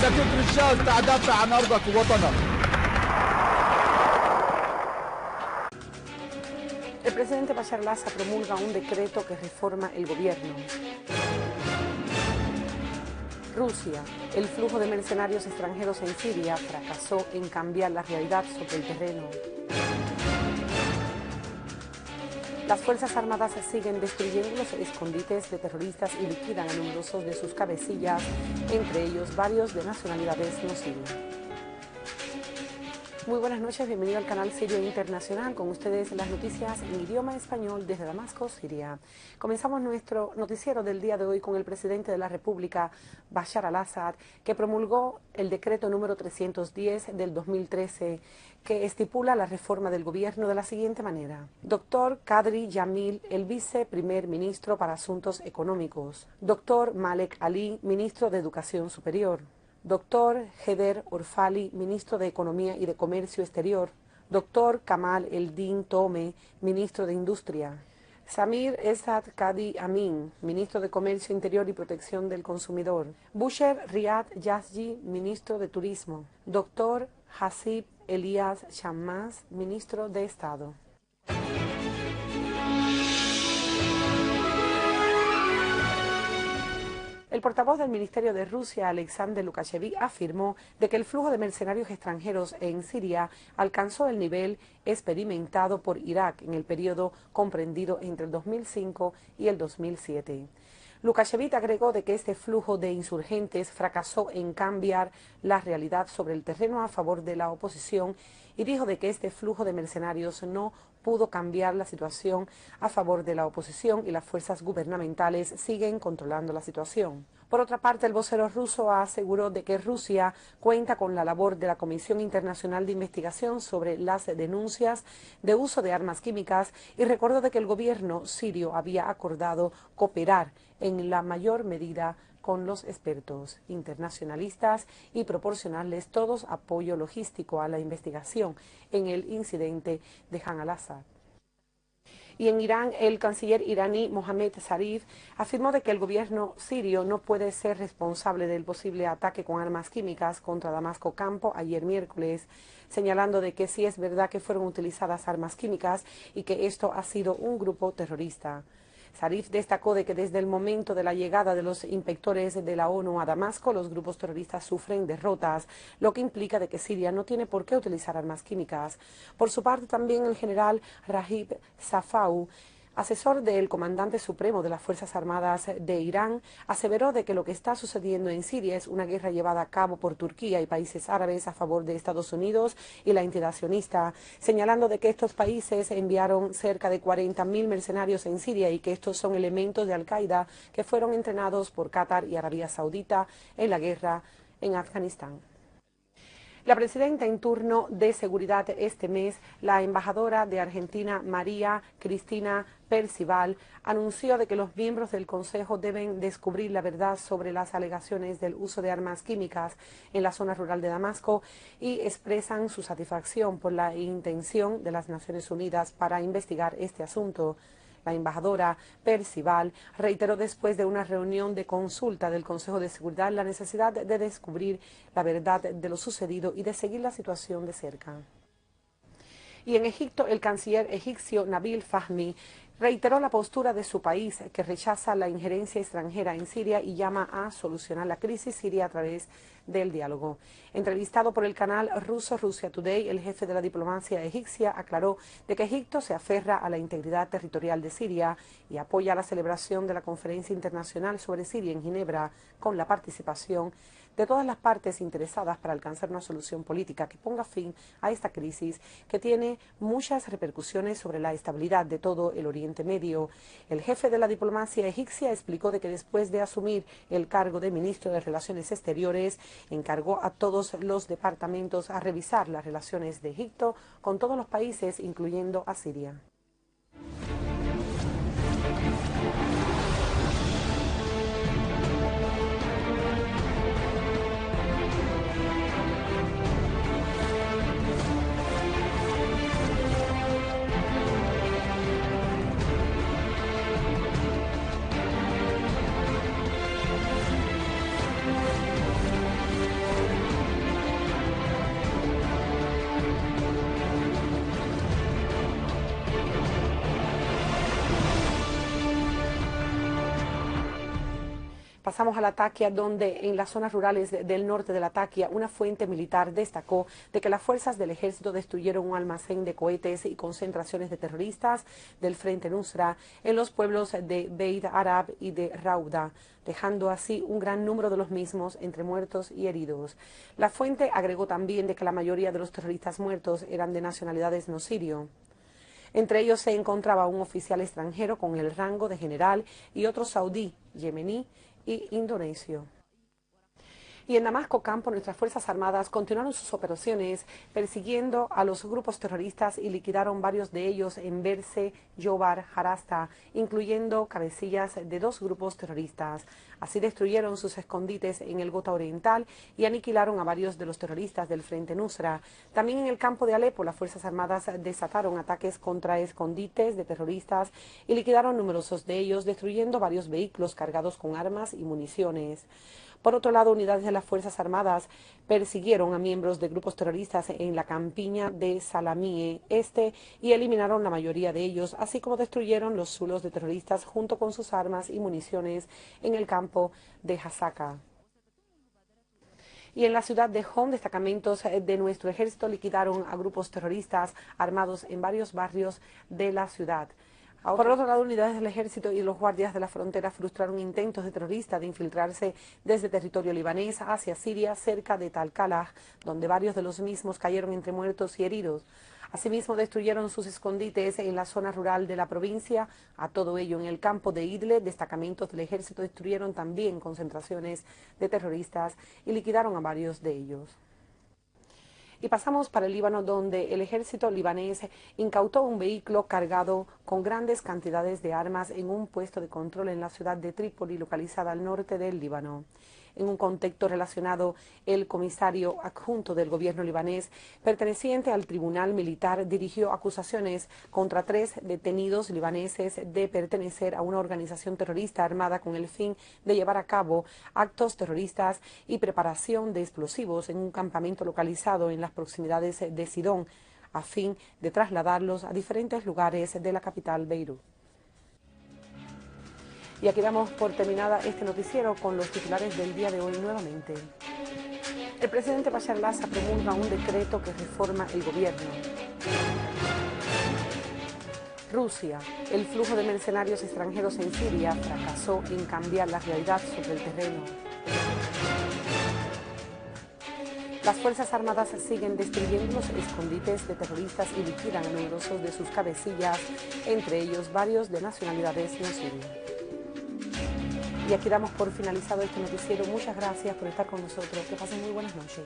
تترك تدافع عن أرضك ووطنك. El presidente Bashar al-Assad promulga un decreto que reforma el gobierno. Rusia. El flujo de mercenarios extranjeros en Siria fracasó en cambiar la realidad sobre el terreno. Las Fuerzas Armadas siguen destruyendo los escondites de terroristas y liquidan a numerosos de sus cabecillas, entre ellos varios de nacionalidades no sirias. Muy buenas noches, bienvenido al canal Sirio Internacional, con ustedes las noticias en idioma español desde Damasco, Siria. Comenzamos nuestro noticiero del día de hoy con el presidente de la República, Bashar al-Assad, que promulgó el decreto número 310 del 2013, que estipula la reforma del gobierno de la siguiente manera. Dr. Kadri Jamil, el viceprimer ministro para Asuntos Económicos. Dr. Malek Ali, ministro de Educación Superior. Dr. Heder Orfali, ministro de Economía y de Comercio Exterior. Dr. Kamal Eldin Tome, ministro de Industria. Samir Esad Kadi Amin, ministro de Comercio Interior y Protección del Consumidor. Busher Riyad Yazji, ministro de Turismo. Dr. Hasib Elias Shammas, ministro de Estado. El portavoz del Ministerio de Rusia, Alexander Lukashevich, afirmó de que el flujo de mercenarios extranjeros en Siria alcanzó el nivel experimentado por Irak en el periodo comprendido entre el 2005 y el 2007. Lukashevich agregó de que este flujo de insurgentes fracasó en cambiar la realidad sobre el terreno a favor de la oposición y dijo de que este flujo de mercenarios no pudo cambiar la situación a favor de la oposición y las fuerzas gubernamentales siguen controlando la situación. Por otra parte, el vocero ruso aseguró de que Rusia cuenta con la labor de la Comisión Internacional de Investigación sobre las denuncias de uso de armas químicas y recordó de que el gobierno sirio había acordado cooperar en la mayor medida con los expertos internacionalistas y proporcionarles todo apoyo logístico a la investigación en el incidente de Jan al-Assad. Y en Irán, el canciller iraní Mohammad Zarif afirmó de que el gobierno sirio no puede ser responsable del posible ataque con armas químicas contra Damasco Campo ayer miércoles, señalando de que sí es verdad que fueron utilizadas armas químicas y que esto ha sido un grupo terrorista. Zarif destacó de que desde el momento de la llegada de los inspectores de la ONU a Damasco, los grupos terroristas sufren derrotas, lo que implica de que Siria no tiene por qué utilizar armas químicas. Por su parte, también el general Rahib Safau, asesor del comandante supremo de las Fuerzas Armadas de Irán, aseveró de que lo que está sucediendo en Siria es una guerra llevada a cabo por Turquía y países árabes a favor de Estados Unidos y la entidad sionista, señalando de que estos países enviaron cerca de 40.000 mercenarios en Siria y que estos son elementos de Al-Qaeda que fueron entrenados por Qatar y Arabia Saudita en la guerra en Afganistán. La presidenta en turno de Seguridad este mes, la embajadora de Argentina, María Cristina Percival, anunció de que los miembros del Consejo deben descubrir la verdad sobre las alegaciones del uso de armas químicas en la zona rural de Damasco y expresan su satisfacción por la intención de las Naciones Unidas para investigar este asunto. La embajadora Percival reiteró después de una reunión de consulta del Consejo de Seguridad la necesidad de descubrir la verdad de lo sucedido y de seguir la situación de cerca. Y en Egipto, el canciller egipcio Nabil Fahmy reiteró la postura de su país, que rechaza la injerencia extranjera en Siria y llama a solucionar la crisis siria a través del diálogo. Entrevistado por el canal ruso Russia Today, el jefe de la diplomacia egipcia aclaró de que Egipto se aferra a la integridad territorial de Siria y apoya la celebración de la Conferencia Internacional sobre Siria en Ginebra con la participación de todas las partes interesadas para alcanzar una solución política que ponga fin a esta crisis que tiene muchas repercusiones sobre la estabilidad de todo el Oriente Medio. El jefe de la diplomacia egipcia explicó de que después de asumir el cargo de ministro de Relaciones Exteriores, encargó a todos los departamentos a revisar las relaciones de Egipto con todos los países, incluyendo a Siria. pasamos a Latakia, donde en las zonas rurales del norte de Latakia, una fuente militar destacó de que las fuerzas del ejército destruyeron un almacén de cohetes y concentraciones de terroristas del Frente Nusra en los pueblos de Beit Arab y de Rauda, dejando así un gran número de los mismos entre muertos y heridos. La fuente agregó también de que la mayoría de los terroristas muertos eran de nacionalidades no sirio. Entre ellos se encontraba un oficial extranjero con el rango de general y otro saudí, yemení y indonesio. Y en Damasco Campo, nuestras Fuerzas Armadas continuaron sus operaciones persiguiendo a los grupos terroristas y liquidaron varios de ellos en Berse, Yobar, Jarasta, incluyendo cabecillas de 2 grupos terroristas. Así destruyeron sus escondites en el Gota Oriental y aniquilaron a varios de los terroristas del Frente Nusra. También en el campo de Alepo, las Fuerzas Armadas desataron ataques contra escondites de terroristas y liquidaron numerosos de ellos, destruyendo varios vehículos cargados con armas y municiones. Por otro lado, unidades de las Fuerzas Armadas persiguieron a miembros de grupos terroristas en la campiña de Salamie Este y eliminaron la mayoría de ellos, así como destruyeron los zulos de terroristas junto con sus armas y municiones en el campo de Hasaka. Y en la ciudad de Hom, destacamentos de nuestro ejército liquidaron a grupos terroristas armados en varios barrios de la ciudad. Por otro lado, unidades del ejército y los guardias de la frontera frustraron intentos de terroristas de infiltrarse desde territorio libanés hacia Siria, cerca de Talcalah, donde varios de los mismos cayeron entre muertos y heridos. Asimismo, destruyeron sus escondites en la zona rural de la provincia. A todo ello, en el campo de Idle, destacamentos del ejército destruyeron también concentraciones de terroristas y liquidaron a varios de ellos. Y pasamos para el Líbano, donde el ejército libanés incautó un vehículo cargado con grandes cantidades de armas en un puesto de control en la ciudad de Trípoli, localizada al norte del Líbano. En un contexto relacionado, el comisario adjunto del gobierno libanés, perteneciente al tribunal militar, dirigió acusaciones contra 3 detenidos libaneses de pertenecer a una organización terrorista armada con el fin de llevar a cabo actos terroristas y preparación de explosivos en un campamento localizado en las proximidades de Sidón, a fin de trasladarlos a diferentes lugares de la capital Beirut. Y aquí damos por terminada este noticiero con los titulares del día de hoy nuevamente. El presidente Bashar al-Assad promulga un decreto que reforma el gobierno. Rusia, el flujo de mercenarios extranjeros en Siria fracasó en cambiar la realidad sobre el terreno. Las Fuerzas Armadas siguen destruyendo los escondites de terroristas y liquidan a numerosos de sus cabecillas, entre ellos varios de nacionalidades no sirias. Y aquí damos por finalizado este noticiero. Muchas gracias por estar con nosotros. Que pasen muy buenas noches.